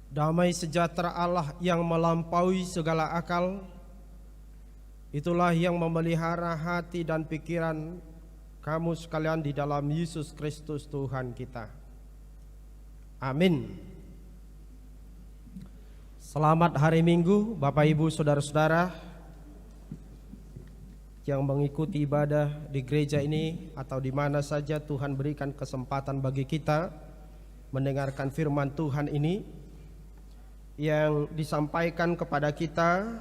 Damai sejahtera Allah yang melampaui segala akal, itulah yang memelihara hati dan pikiran kamu sekalian di dalam Yesus Kristus Tuhan kita. Amin. Selamat hari Minggu Bapak Ibu Saudara-saudara yang mengikuti ibadah di gereja ini atau di mana saja Tuhan berikan kesempatan bagi kita mendengarkan firman Tuhan ini yang disampaikan kepada kita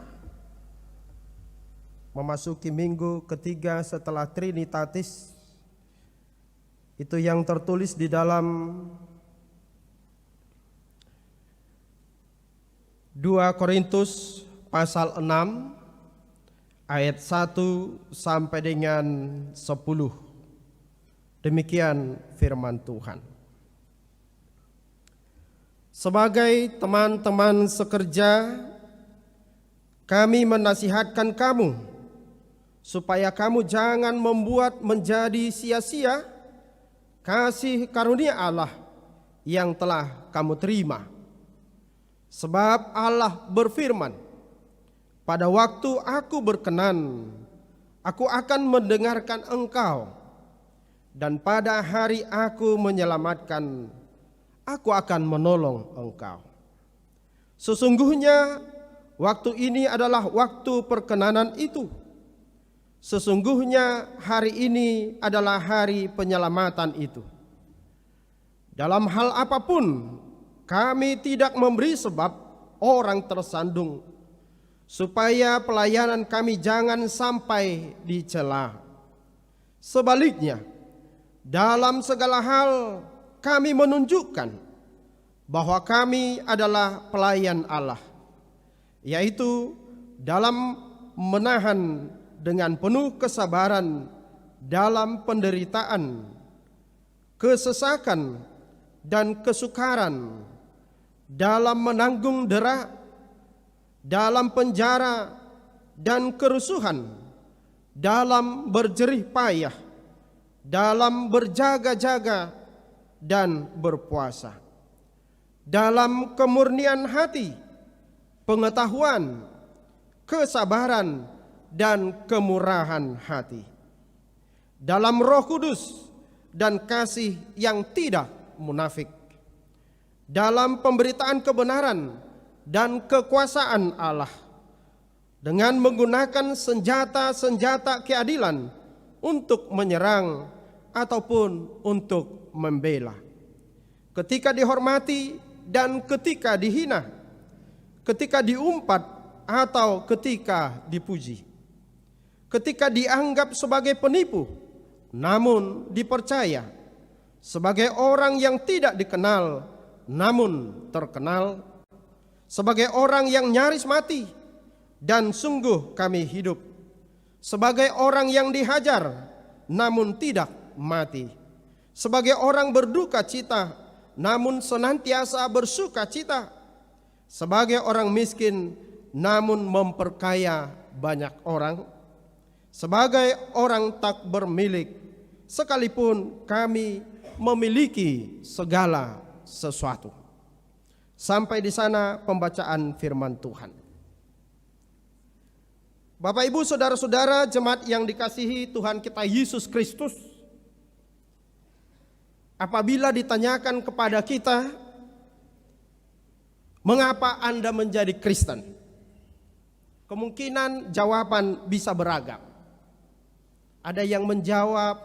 memasuki minggu ketiga setelah Trinitatis. Itu yang tertulis di dalam 2 Korintus pasal 6 ayat 1 sampai dengan 10. Demikian firman Tuhan. Sebagai teman-teman sekerja, kami menasihatkan kamu supaya kamu jangan membuat menjadi sia-sia kasih karunia Allah yang telah kamu terima. Sebab Allah berfirman, pada waktu aku berkenan, aku akan mendengarkan engkau, dan pada hari aku menyelamatkan, aku akan menolong engkau. Sesungguhnya waktu ini adalah waktu perkenanan itu. Sesungguhnya hari ini adalah hari penyelamatan itu. Dalam hal apapun kami tidak memberi sebab orang tersandung, supaya pelayanan kami jangan sampai dicela. Sebaliknya, dalam segala hal kami menunjukkan bahwa kami adalah pelayan Allah, yaitu dalam menahan dengan penuh kesabaran dalam penderitaan, kesesakan, dan kesukaran, dalam menanggung dera, dalam penjara dan kerusuhan, dalam berjerih payah, dalam berjaga-jaga dan berpuasa, dalam kemurnian hati, pengetahuan, kesabaran, dan kemurahan hati, dalam Roh Kudus dan kasih yang tidak munafik, dalam pemberitaan kebenaran dan kekuasaan Allah, dengan menggunakan senjata-senjata keadilan untuk menyerang ataupun untuk membela, ketika dihormati dan ketika dihina, ketika diumpat atau ketika dipuji, ketika dianggap sebagai penipu namun dipercaya, sebagai orang yang tidak dikenal namun terkenal, sebagai orang yang nyaris mati dan sungguh kami hidup, sebagai orang yang dihajar namun tidak mati, sebagai orang berduka cita namun senantiasa bersuka cita, sebagai orang miskin namun memperkaya banyak orang, sebagai orang tak bermilik sekalipun kami memiliki segala sesuatu. Sampai di sana pembacaan firman Tuhan. Bapak Ibu Saudara-saudara jemaat yang dikasihi Tuhan kita Yesus Kristus, apabila ditanyakan kepada kita, mengapa Anda menjadi Kristen? Kemungkinan jawaban bisa beragam. Ada yang menjawab,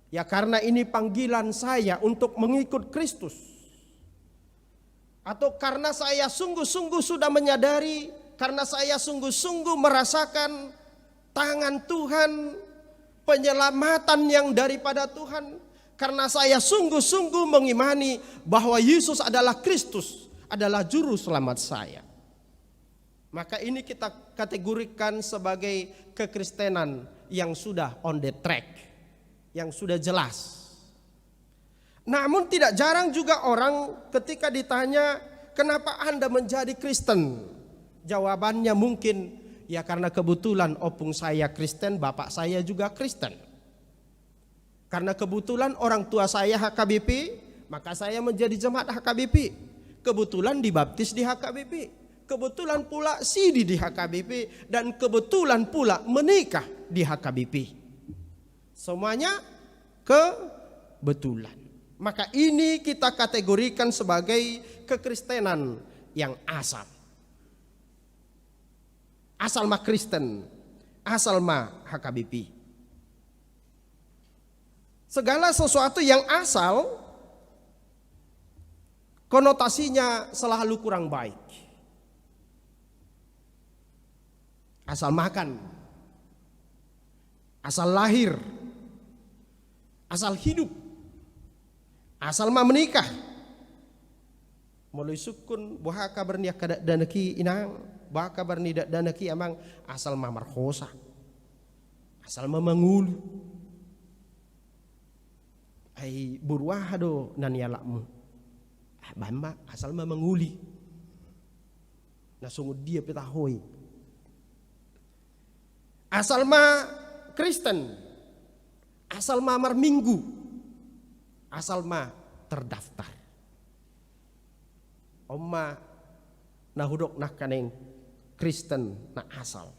ya karena ini panggilan saya untuk mengikut Kristus. Atau karena saya sungguh-sungguh sudah menyadari, karena saya sungguh-sungguh merasakan tangan Tuhan, penyelamatan yang daripada Tuhan. Karena saya sungguh-sungguh mengimani bahwa Yesus adalah Kristus, adalah juru selamat saya. Maka ini kita kategorikan sebagai kekristenan yang sudah on the track, yang sudah jelas. Namun tidak jarang juga orang ketika ditanya, kenapa Anda menjadi Kristen? Jawabannya mungkin, ya karena kebetulan opung saya Kristen, bapak saya juga Kristen. Karena kebetulan orang tua saya HKBP, maka saya menjadi jemaat HKBP. kebetulan dibaptis di HKBP, kebetulan pula Sidi di HKBP, dan kebetulan pula menikah di HKBP. Semuanya kebetulan. Maka ini kita kategorikan sebagai kekristenan yang asal. Asal mah Kristen, asal mah HKBP. Segala sesuatu yang asal konotasinya selalu kurang baik. Asal makan, asal lahir, asal hidup, asal mah menikah. Mulai sukun buah kabar ni kada danaki inang, buah kabar ni danaki amang asal mah marhosa, asal mah mangulu. Ay burwah do nanialakmu. Bamba asal mah manguli. Nasungud dia petahoy. Asal mah Kristen. Asal mah marminggu. Asal mah terdaftar. Oma nahudok nak kaneng Kristen na asal.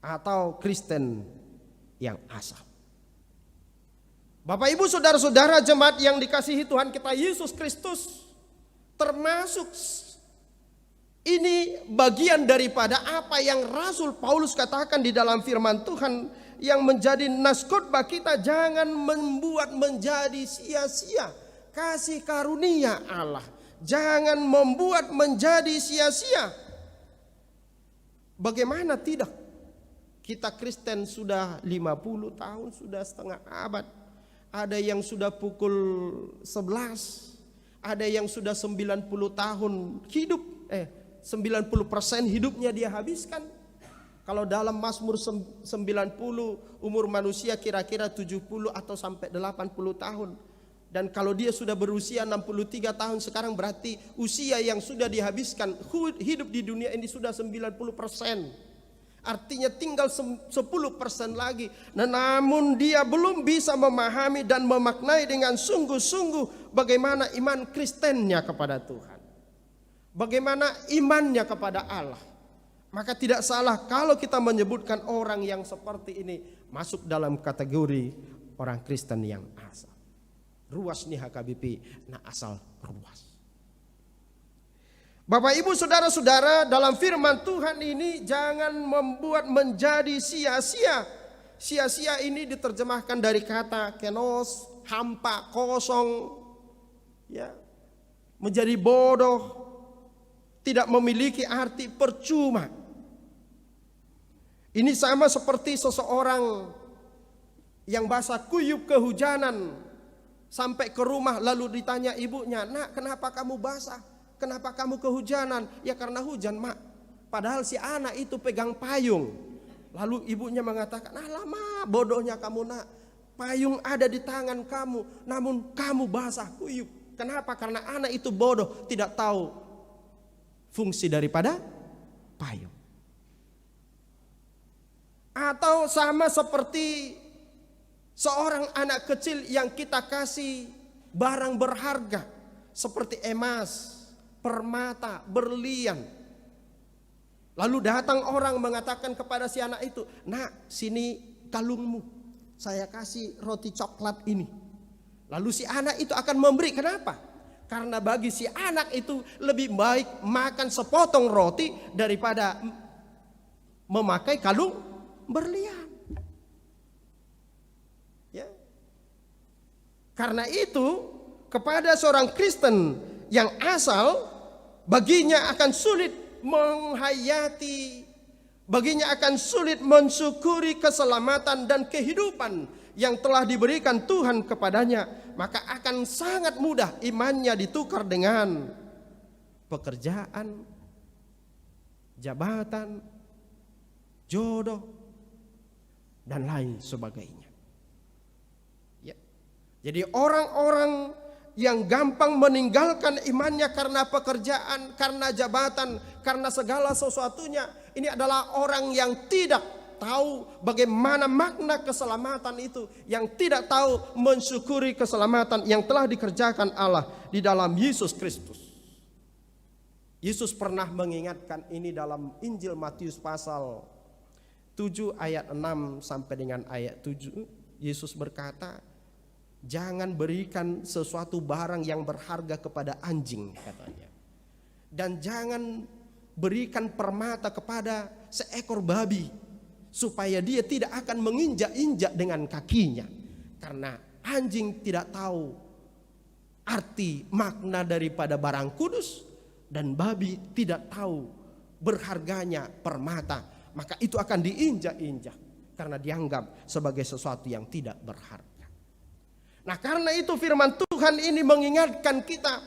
Atau Kristen yang asal. Bapak Ibu saudara-saudara jemaat yang dikasihi Tuhan kita Yesus Kristus, termasuk ini bagian daripada apa yang Rasul Paulus katakan di dalam firman Tuhan yang menjadi naskotbah kita, jangan membuat menjadi sia-sia kasih karunia Allah. Jangan membuat menjadi sia-sia. Bagaimana tidak? Kita Kristen sudah 50 tahun, sudah setengah abad. Ada yang sudah pukul 11, ada yang sudah 90 tahun hidup, 90% hidupnya dia habiskan. Kalau dalam Mazmur 90, umur manusia kira-kira 70 atau sampai 80 tahun. Dan kalau dia sudah berusia 63 tahun sekarang, berarti usia yang sudah dihabiskan hidup di dunia ini sudah 90%. Artinya tinggal 10% lagi. Nah, namun dia belum bisa memahami dan memaknai dengan sungguh-sungguh bagaimana iman Kristennya kepada Tuhan. Bagaimana imannya kepada Allah. Maka tidak salah kalau kita menyebutkan orang yang seperti ini masuk dalam kategori orang Kristen yang asal. Ruas nih HKBP, nah asal ruas. Bapak Ibu saudara-saudara, dalam firman Tuhan ini jangan membuat menjadi sia-sia. Sia-sia ini diterjemahkan dari kata kenos, hampa, kosong, ya, menjadi bodoh, tidak memiliki arti, percuma. Ini sama seperti seseorang yang basah kuyup kehujanan sampai ke rumah lalu ditanya ibunya, "Nak, kenapa kamu basah? Kenapa kamu kehujanan?" "Ya karena hujan, Mak." Padahal si anak itu pegang payung. Lalu ibunya mengatakan, "Alamak, bodohnya kamu, Nak. Payung ada di tangan kamu, namun kamu basah kuyup." Kenapa? Karena anak itu bodoh, tidak tahu fungsi daripada payung. Atau sama seperti seorang anak kecil yang kita kasih barang berharga seperti emas, permata, berlian. Lalu datang orang mengatakan kepada si anak itu, "Nak, sini kalungmu, saya kasih roti coklat ini." Lalu si anak itu akan memberi. Kenapa? Karena bagi si anak itu lebih baik makan sepotong roti daripada memakai kalung berlian. Ya. Karena itu kepada seorang Kristen yang asal, baginya akan sulit menghayati, baginya akan sulit mensyukuri keselamatan dan kehidupan yang telah diberikan Tuhan kepadanya. Maka akan sangat mudah imannya ditukar dengan pekerjaan, jabatan, jodoh, dan lain sebagainya. Ya. Jadi orang-orang yang gampang meninggalkan imannya karena pekerjaan, karena jabatan, karena segala sesuatunya, ini adalah orang yang tidak tahu bagaimana makna keselamatan itu, yang tidak tahu mensyukuri keselamatan yang telah dikerjakan Allah di dalam Yesus Kristus. Yesus pernah mengingatkan ini dalam Injil Matius pasal 7 ayat 6 sampai dengan ayat 7. Yesus berkata, jangan berikan sesuatu barang yang berharga kepada anjing, katanya. Dan jangan berikan permata kepada seekor babi, supaya dia tidak akan menginjak-injak dengan kakinya. Karena anjing tidak tahu arti makna daripada barang kudus, dan babi tidak tahu berharganya permata. Maka itu akan diinjak-injak karena dianggap sebagai sesuatu yang tidak berharga. Nah, karena itu firman Tuhan ini mengingatkan kita.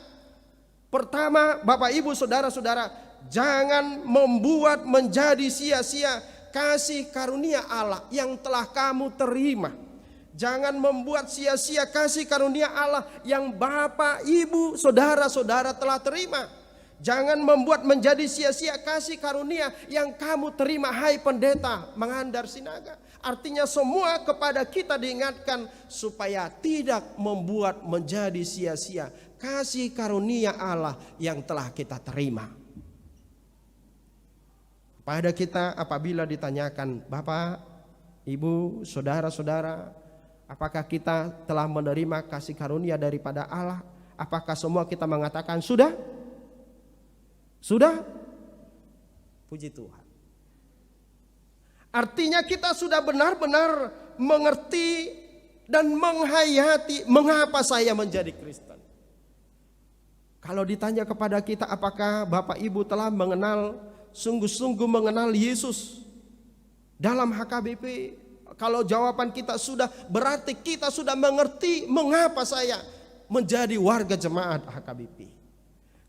Pertama, Bapak Ibu Saudara-saudara, jangan membuat menjadi sia-sia kasih karunia Allah yang telah kamu terima. Jangan membuat sia-sia kasih karunia Allah yang Bapak, Ibu, Saudara-saudara telah terima. Jangan membuat menjadi sia-sia kasih karunia yang kamu terima, hai pendeta Mangandar Sinaga. Artinya semua kepada kita diingatkan supaya tidak membuat menjadi sia-sia kasih karunia Allah yang telah kita terima. Pada kita apabila ditanyakan, Bapak, Ibu, Saudara-saudara, apakah kita telah menerima kasih karunia daripada Allah? Apakah semua kita mengatakan sudah? Sudah? Puji Tuhan. Artinya kita sudah benar-benar mengerti dan menghayati mengapa saya menjadi Kristen. Kalau ditanya kepada kita apakah Bapak Ibu telah mengenal, sungguh-sungguh mengenal Yesus dalam HKBP, kalau jawaban kita sudah, berarti kita sudah mengerti mengapa saya menjadi warga jemaat HKBP.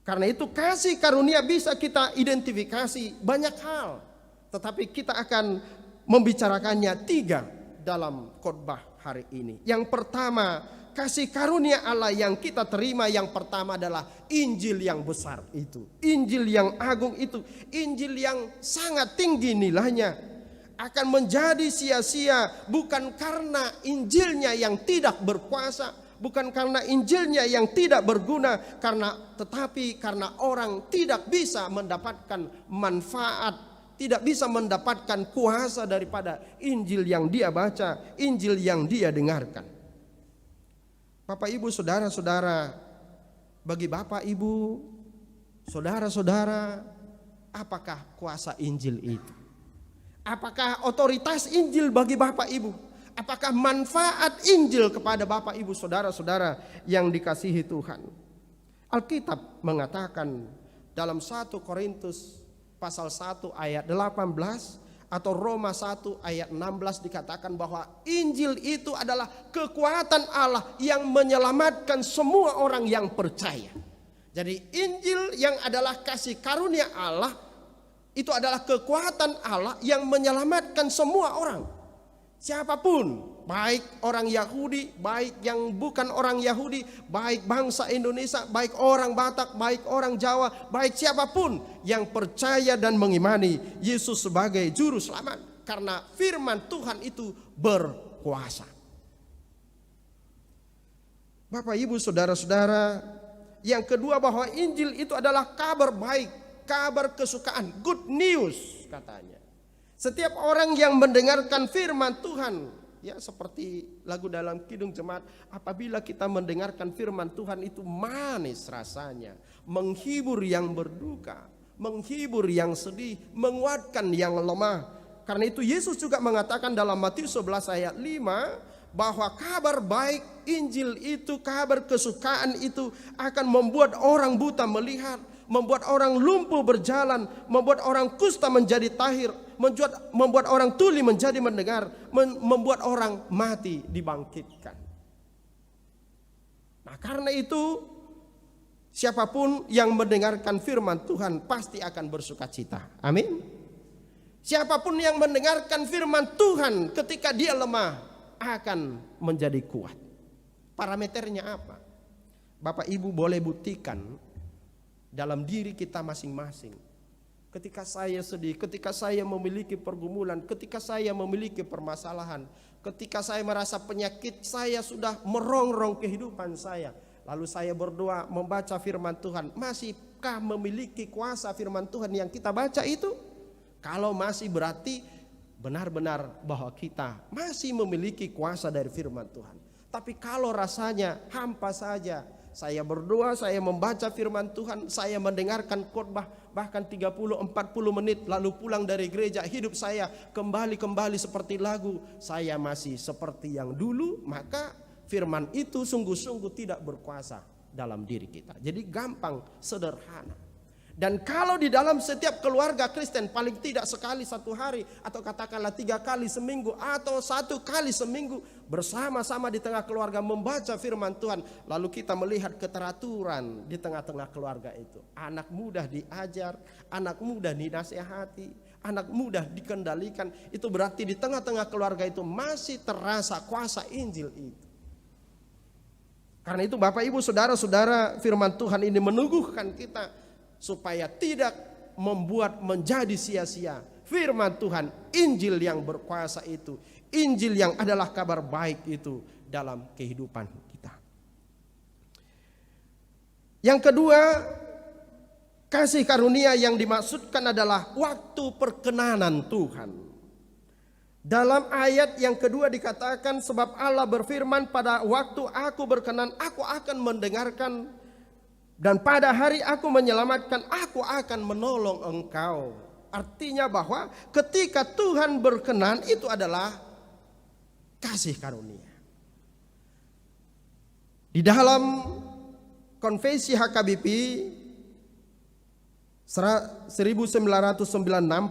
Karena itu kasih karunia bisa kita identifikasi banyak hal, tetapi kita akan membicarakannya 3 dalam khotbah hari ini. Yang pertama, kasih karunia Allah yang kita terima yang pertama adalah Injil yang besar itu, Injil yang agung itu, Injil yang sangat tinggi nilainya. Akan menjadi sia-sia bukan karena Injilnya yang tidak berkuasa, bukan karena Injilnya yang tidak berguna, tetapi karena orang tidak bisa mendapatkan manfaat, tidak bisa mendapatkan kuasa daripada Injil yang dia baca, Injil yang dia dengarkan. Bapak Ibu Saudara-saudara, bagi Bapak Ibu Saudara-saudara, apakah kuasa Injil itu? Apakah otoritas Injil bagi Bapak Ibu? Apakah manfaat Injil kepada Bapak Ibu Saudara-saudara yang dikasihi Tuhan? Alkitab mengatakan dalam 1 Korintus pasal 1 ayat 18 atau Roma 1 ayat 16 dikatakan bahwa Injil itu adalah kekuatan Allah yang menyelamatkan semua orang yang percaya. Jadi Injil yang adalah kasih karunia Allah itu adalah kekuatan Allah yang menyelamatkan semua orang. Siapapun, baik orang Yahudi, baik yang bukan orang Yahudi, baik bangsa Indonesia, baik orang Batak, baik orang Jawa, baik siapapun yang percaya dan mengimani Yesus sebagai juru selamat. Karena firman Tuhan itu berkuasa. Bapak Ibu Saudara-saudara, yang kedua bahwa Injil itu adalah kabar baik, kabar kesukaan, good news katanya. Setiap orang yang mendengarkan firman Tuhan, ya seperti lagu dalam Kidung Jemaat, apabila kita mendengarkan firman Tuhan itu manis rasanya, menghibur yang berduka, menghibur yang sedih, menguatkan yang lemah. Karena itu Yesus juga mengatakan dalam Matius 11 ayat 5 bahwa kabar baik Injil itu, kabar kesukaan itu akan membuat orang buta melihat, membuat orang lumpuh berjalan, membuat orang kusta menjadi tahir, membuat orang tuli menjadi mendengar, membuat orang mati dibangkitkan. Nah, karena itu siapapun yang mendengarkan firman Tuhan pasti akan bersukacita. Amin. Siapapun yang mendengarkan firman Tuhan ketika dia lemah akan menjadi kuat. Parameternya apa? Bapak Ibu boleh buktikan dalam diri kita masing-masing. Ketika saya sedih, ketika saya memiliki pergumulan, ketika saya memiliki permasalahan, ketika saya merasa penyakit saya sudah merongrong kehidupan saya, lalu saya berdoa membaca firman Tuhan, masih apakah memiliki kuasa firman Tuhan yang kita baca itu? Kalau masih berarti benar-benar bahwa kita masih memiliki kuasa dari firman Tuhan. Tapi kalau rasanya hampa saja, saya berdoa, saya membaca firman Tuhan, saya mendengarkan khotbah bahkan 30-40 menit lalu pulang dari gereja, hidup saya kembali seperti lagu, saya masih seperti yang dulu, maka firman itu sungguh-sungguh tidak berkuasa dalam diri kita. Jadi gampang, sederhana. Dan kalau di dalam setiap keluarga Kristen paling tidak sekali satu hari, atau katakanlah 3 kali seminggu, atau 1 kali seminggu bersama-sama di tengah keluarga membaca firman Tuhan, lalu kita melihat keteraturan di tengah-tengah keluarga itu. Anak mudah diajar, anak mudah dinasihati, anak mudah dikendalikan. Itu berarti di tengah-tengah keluarga itu masih terasa kuasa Injil itu. Karena itu Bapak Ibu Saudara-saudara, firman Tuhan ini meneguhkan kita supaya tidak membuat menjadi sia-sia firman Tuhan, Injil yang berkuasa itu, Injil yang adalah kabar baik itu dalam kehidupan kita. Yang kedua, kasih karunia yang dimaksudkan adalah waktu perkenanan Tuhan. Dalam ayat yang kedua dikatakan, sebab Allah berfirman, pada waktu aku berkenan, aku akan mendengarkan, dan pada hari aku menyelamatkan, aku akan menolong engkau. Artinya bahwa ketika Tuhan berkenan itu adalah kasih karunia. Di dalam konvensi HKBP 1996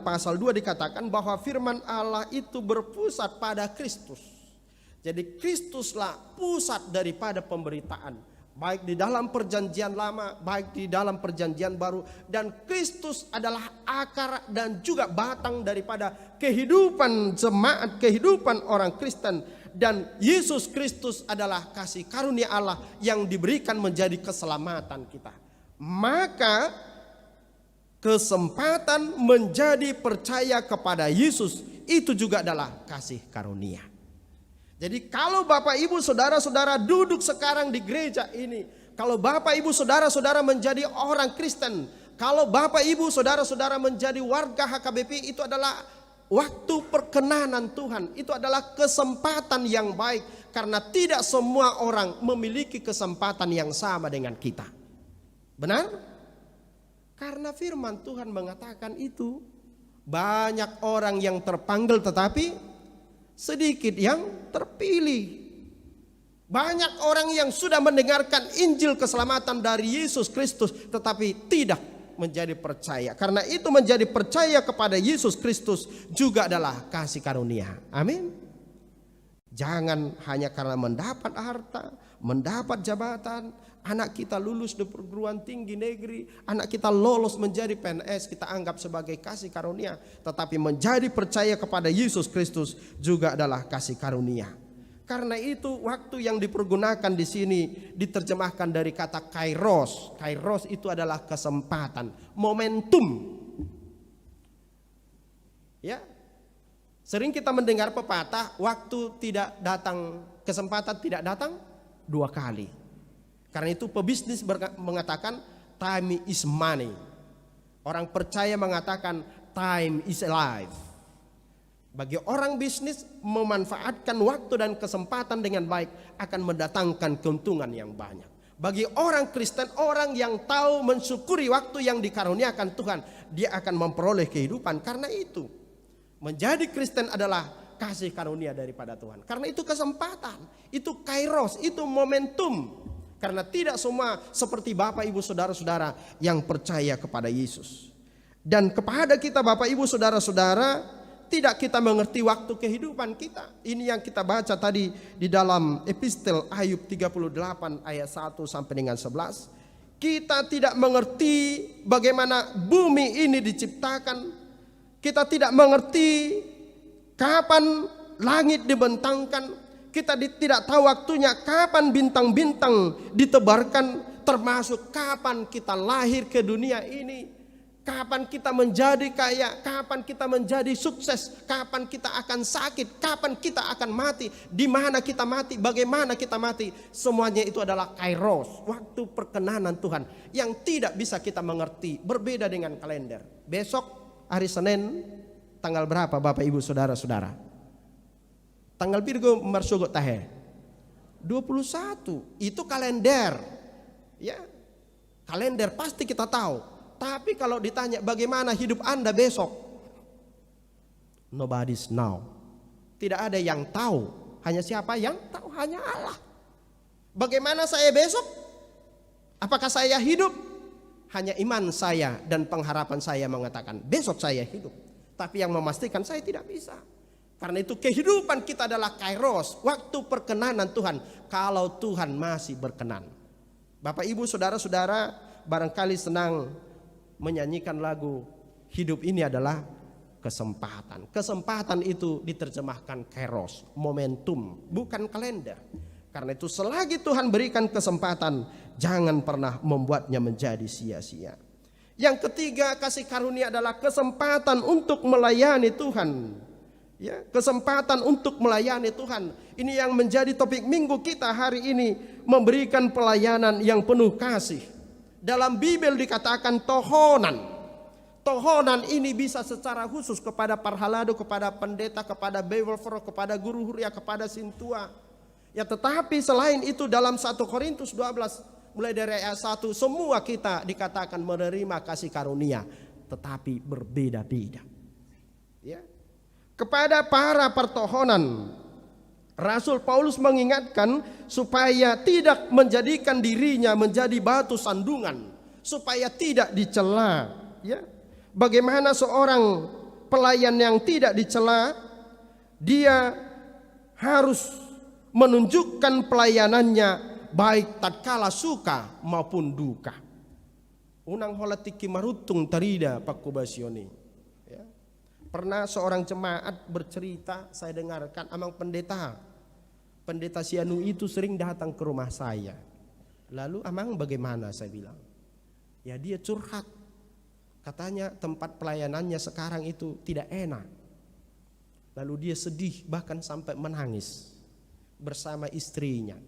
pasal 2 dikatakan bahwa firman Allah itu berpusat pada Kristus. Jadi Kristuslah pusat daripada pemberitaan, baik di dalam perjanjian lama, baik di dalam perjanjian baru. Dan Kristus adalah akar dan juga batang daripada kehidupan jemaat, kehidupan orang Kristen. Dan Yesus Kristus adalah kasih karunia Allah yang diberikan menjadi keselamatan kita. Maka kesempatan menjadi percaya kepada Yesus itu juga adalah kasih karunia. Jadi kalau Bapak Ibu Saudara-saudara duduk sekarang di gereja ini, kalau Bapak Ibu Saudara-saudara menjadi orang Kristen, kalau Bapak Ibu Saudara-saudara menjadi warga HKBP, itu adalah waktu perkenanan Tuhan. Itu adalah kesempatan yang baik, karena tidak semua orang memiliki kesempatan yang sama dengan kita. Benar? Karena firman Tuhan mengatakan itu, banyak orang yang terpanggil tetapi sedikit yang terpilih. Banyak orang yang sudah mendengarkan Injil keselamatan dari Yesus Kristus tetapi tidak menjadi percaya. Karena itu menjadi percaya kepada Yesus Kristus juga adalah kasih karunia. Amin. Jangan hanya karena mendapat harta, mendapat jabatan, anak kita lulus di perguruan tinggi negeri, anak kita lolos menjadi PNS, kita anggap sebagai kasih karunia. Tetapi menjadi percaya kepada Yesus Kristus juga adalah kasih karunia. Karena itu waktu yang dipergunakan di sini diterjemahkan dari kata kairos. Kairos itu adalah kesempatan, momentum. Ya, sering kita mendengar pepatah, waktu tidak datang, kesempatan tidak datang 2 kali. Karena itu pebisnis mengatakan time is money. Orang percaya mengatakan time is life. Bagi orang bisnis, memanfaatkan waktu dan kesempatan dengan baik akan mendatangkan keuntungan yang banyak. Bagi orang Kristen, orang yang tahu mensyukuri waktu yang dikaruniakan Tuhan, dia akan memperoleh kehidupan. Karena itu menjadi Kristen adalah kasih karunia daripada Tuhan. Karena itu kesempatan, itu kairos, itu momentum. Karena tidak semua seperti Bapak Ibu Saudara-saudara yang percaya kepada Yesus. Dan kepada kita Bapak Ibu Saudara-saudara, tidak kita mengerti waktu kehidupan kita. Ini yang kita baca tadi di dalam epistel Ayub 38 ayat 1 sampai dengan 11. Kita tidak mengerti bagaimana bumi ini diciptakan. Kita tidak mengerti kapan langit dibentangkan. Kita tidak tahu waktunya kapan bintang-bintang ditebarkan, termasuk kapan kita lahir ke dunia ini. Kapan kita menjadi kaya, kapan kita menjadi sukses, kapan kita akan sakit, kapan kita akan mati, di mana kita mati, bagaimana kita mati. Semuanya itu adalah kairos, waktu perkenanan Tuhan yang tidak bisa kita mengerti, berbeda dengan kalender. Besok hari Senin tanggal berapa Bapak Ibu Saudara-saudara? Tanggal Virgo Marsugo Tahe 21, itu kalender. Ya, kalender pasti kita tahu. Tapi kalau ditanya bagaimana hidup Anda besok, nobody's know. Tidak ada yang tahu. Hanya siapa yang tahu? Hanya Allah. Bagaimana saya besok? Apakah saya hidup? Hanya iman saya dan pengharapan saya mengatakan besok saya hidup. Tapi yang memastikan saya tidak bisa. Karena itu kehidupan kita adalah kairos, waktu perkenanan Tuhan. Kalau Tuhan masih berkenan. Bapak Ibu Saudara-saudara barangkali senang menyanyikan lagu hidup ini adalah kesempatan. Kesempatan itu diterjemahkan kairos, momentum, bukan kalender. Karena itu selagi Tuhan berikan kesempatan, jangan pernah membuatnya menjadi sia-sia. Yang ketiga, kasih karunia adalah kesempatan untuk melayani Tuhan. Ya, kesempatan untuk melayani Tuhan. Ini yang menjadi topik minggu kita hari ini, memberikan pelayanan yang penuh kasih. Dalam Bible dikatakan tohonan. Tohonan ini bisa secara khusus kepada parhalado, kepada pendeta, kepada bewelforo, kepada guru huria, kepada sintua. Ya, tetapi selain itu dalam 1 Korintus 12 mulai dari ayat 1, semua kita dikatakan menerima kasih karunia, tetapi berbeda-beda. Ya. Kepada para pertohonan, Rasul Paulus mengingatkan supaya tidak menjadikan dirinya menjadi batu sandungan, supaya tidak dicela. Ya. Bagaimana seorang pelayan yang tidak dicela, dia harus menunjukkan pelayanannya baik tatkala suka maupun duka. Unang holatiki marutung tarida pakubasioni. Ya. Pernah seorang jemaat bercerita, saya dengarkan, amang pendeta Sianu itu sering datang ke rumah saya. Lalu amang bagaimana, saya bilang. Ya, dia curhat. Katanya tempat pelayanannya sekarang itu tidak enak. Lalu dia sedih bahkan sampai menangis bersama istrinya.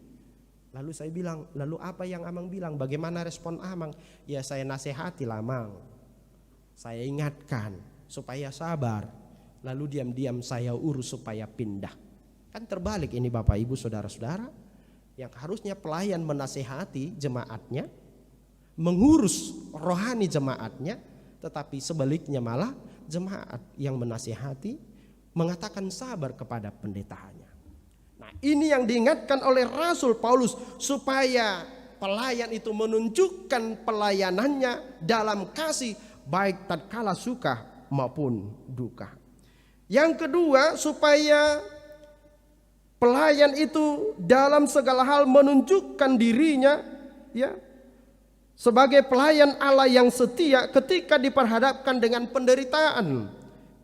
Lalu saya bilang, lalu apa yang amang bilang? Bagaimana respon amang? Ya, saya nasihati lah amang. Saya ingatkan supaya sabar. Lalu diam-diam saya urus supaya pindah. Kan terbalik ini Bapak Ibu Saudara-saudara. Yang harusnya pelayan menasihati jemaatnya, mengurus rohani jemaatnya, tetapi sebaliknya malah jemaat yang menasihati, mengatakan sabar kepada pendetanya. Nah, ini yang diingatkan oleh Rasul Paulus supaya pelayan itu menunjukkan pelayanannya dalam kasih baik tatkala suka maupun duka. Yang kedua, supaya pelayan itu dalam segala hal menunjukkan dirinya ya sebagai pelayan Allah yang setia ketika diperhadapkan dengan penderitaan,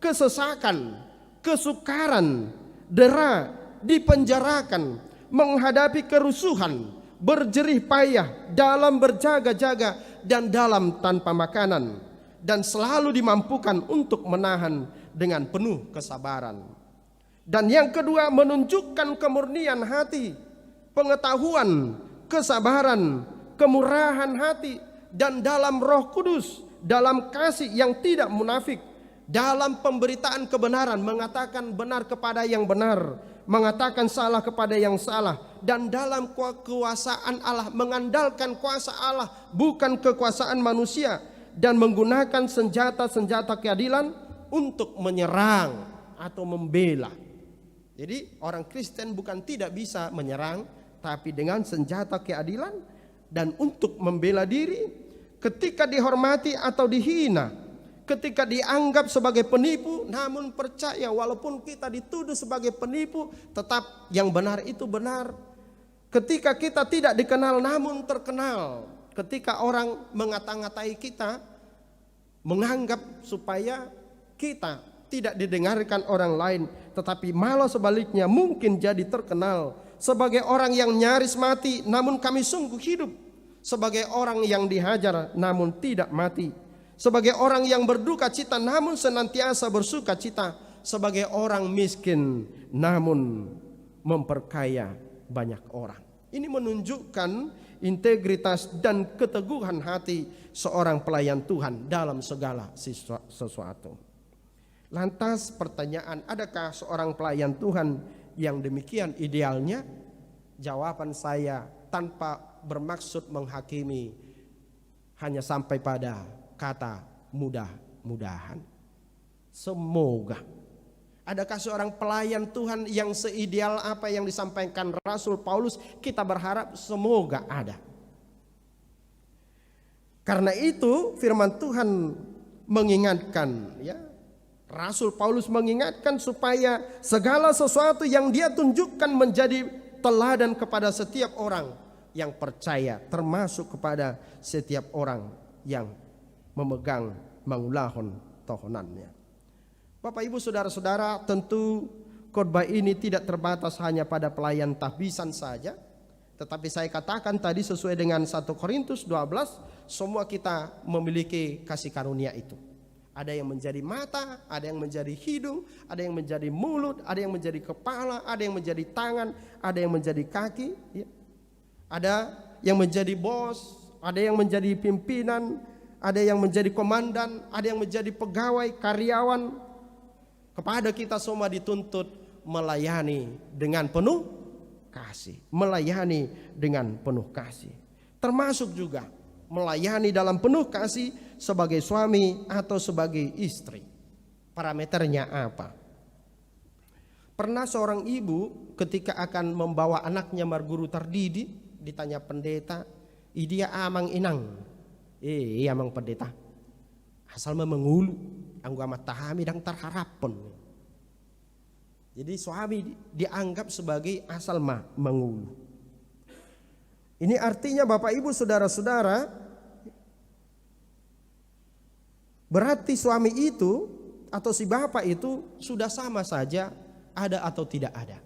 kesesakan, kesukaran, dera, dipenjarakan, menghadapi kerusuhan, berjerih payah dalam berjaga-jaga dan dalam tanpa makanan, dan selalu dimampukan untuk menahan dengan penuh kesabaran. Dan yang kedua, menunjukkan kemurnian hati, pengetahuan, kesabaran, kemurahan hati, dan dalam Roh Kudus, dalam kasih yang tidak munafik, dalam pemberitaan kebenaran, mengatakan benar kepada yang benar, mengatakan salah kepada yang salah, dan dalam kekuasaan Allah, mengandalkan kuasa Allah bukan kekuasaan manusia, dan menggunakan senjata-senjata keadilan untuk menyerang atau membela. Jadi orang Kristen bukan tidak bisa menyerang, tapi dengan senjata keadilan dan untuk membela diri ketika dihormati atau dihina, ketika dianggap sebagai penipu, namun percaya walaupun kita dituduh sebagai penipu, tetap yang benar itu benar. Ketika kita tidak dikenal namun terkenal, ketika orang mengata-ngatai kita, menganggap supaya kita tidak didengarkan orang lain, tetapi malah sebaliknya mungkin jadi terkenal sebagai orang yang nyaris mati namun kami sungguh hidup, sebagai orang yang dihajar namun tidak mati, sebagai orang yang berduka cita namun senantiasa bersuka cita, sebagai orang miskin namun memperkaya banyak orang. Ini menunjukkan integritas dan keteguhan hati seorang pelayan Tuhan dalam segala sesuatu. Lantas pertanyaan, adakah seorang pelayan Tuhan yang demikian idealnya? Jawaban saya tanpa bermaksud menghakimi, hanya sampai pada kata mudah-mudahan. Semoga. Adakah seorang pelayan Tuhan yang seideal apa yang disampaikan Rasul Paulus? Kita berharap semoga ada. Karena itu firman Tuhan mengingatkan, ya, Rasul Paulus mengingatkan supaya segala sesuatu yang dia tunjukkan menjadi teladan kepada setiap orang yang percaya, termasuk kepada setiap orang yang memegang mangulahon tohonannya. Bapak Ibu Saudara-saudara, tentu khotbah ini tidak terbatas hanya pada pelayan tahbisan saja, tetapi saya katakan tadi sesuai dengan 1 Korintus 12, semua kita memiliki kasih karunia itu. Ada yang menjadi mata, ada yang menjadi hidung, ada yang menjadi mulut, ada yang menjadi kepala, ada yang menjadi tangan, ada yang menjadi kaki, ya. Ada yang menjadi bos, ada yang menjadi pimpinan, ada yang menjadi komandan, ada yang menjadi pegawai, karyawan. Kepada kita semua dituntut melayani dengan penuh kasih, melayani dengan penuh kasih. Termasuk juga melayani dalam penuh kasih sebagai suami atau sebagai istri. Parameternya apa? Pernah seorang ibu ketika akan membawa anaknya marguru tardidi, ditanya pendeta, "Idia amang inang?" Amang pendeta. Asal mengulu, anggo amat tahami dan terharapon. Jadi suami dianggap sebagai asal mengulu. Ini artinya Bapak Ibu Saudara-saudara, berarti suami itu atau si bapak itu sudah sama saja ada atau tidak ada,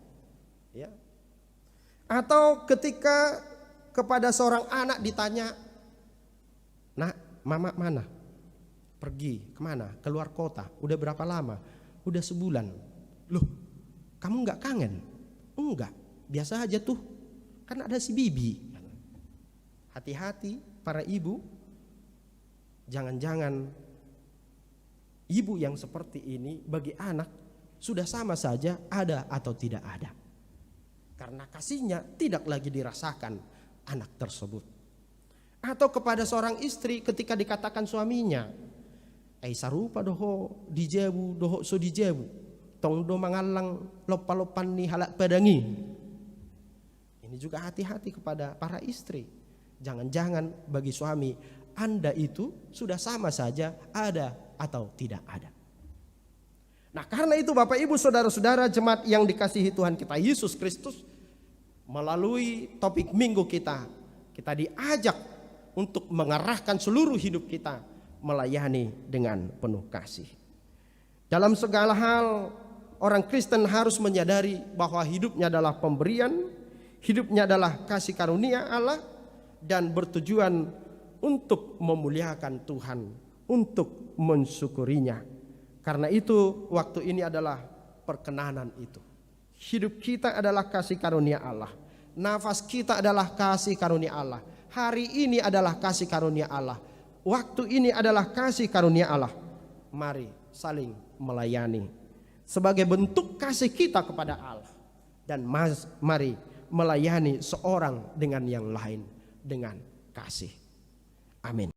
ya. Atau ketika kepada seorang anak ditanya, "Nak, mama mana? Pergi kemana? Keluar kota. Udah berapa lama? Udah sebulan." "Loh, kamu nggak kangen?" "Enggak, biasa aja tuh. Kan ada si bibi." Hati-hati para ibu, jangan-jangan ibu yang seperti ini bagi anak sudah sama saja ada atau tidak ada. Karena kasihnya tidak lagi dirasakan anak tersebut. Atau kepada seorang istri ketika dikatakan suaminya, sarupa doho dijebu doho so dijebu, tong do mangalang lopa-lopan ni halak padangi. Ini juga hati-hati kepada para istri. Jangan-jangan bagi suami Anda itu sudah sama saja ada atau tidak ada. Nah, karena itu Bapak Ibu Saudara-saudara jemaat yang dikasihi Tuhan kita Yesus Kristus, melalui topik minggu kita diajak untuk mengarahkan seluruh hidup kita melayani dengan penuh kasih. Dalam segala hal, orang Kristen harus menyadari bahwa hidupnya adalah pemberian, hidupnya adalah kasih karunia Allah, dan bertujuan untuk memuliakan Tuhan, untuk mensyukurinya. Karena itu waktu ini adalah perkenanan itu. Hidup kita adalah kasih karunia Allah. Nafas kita adalah kasih karunia Allah. Hari ini adalah kasih karunia Allah. Waktu ini adalah kasih karunia Allah. Mari saling melayani sebagai bentuk kasih kita kepada Allah. Dan mari melayani seorang dengan yang lain dengan kasih. Amin.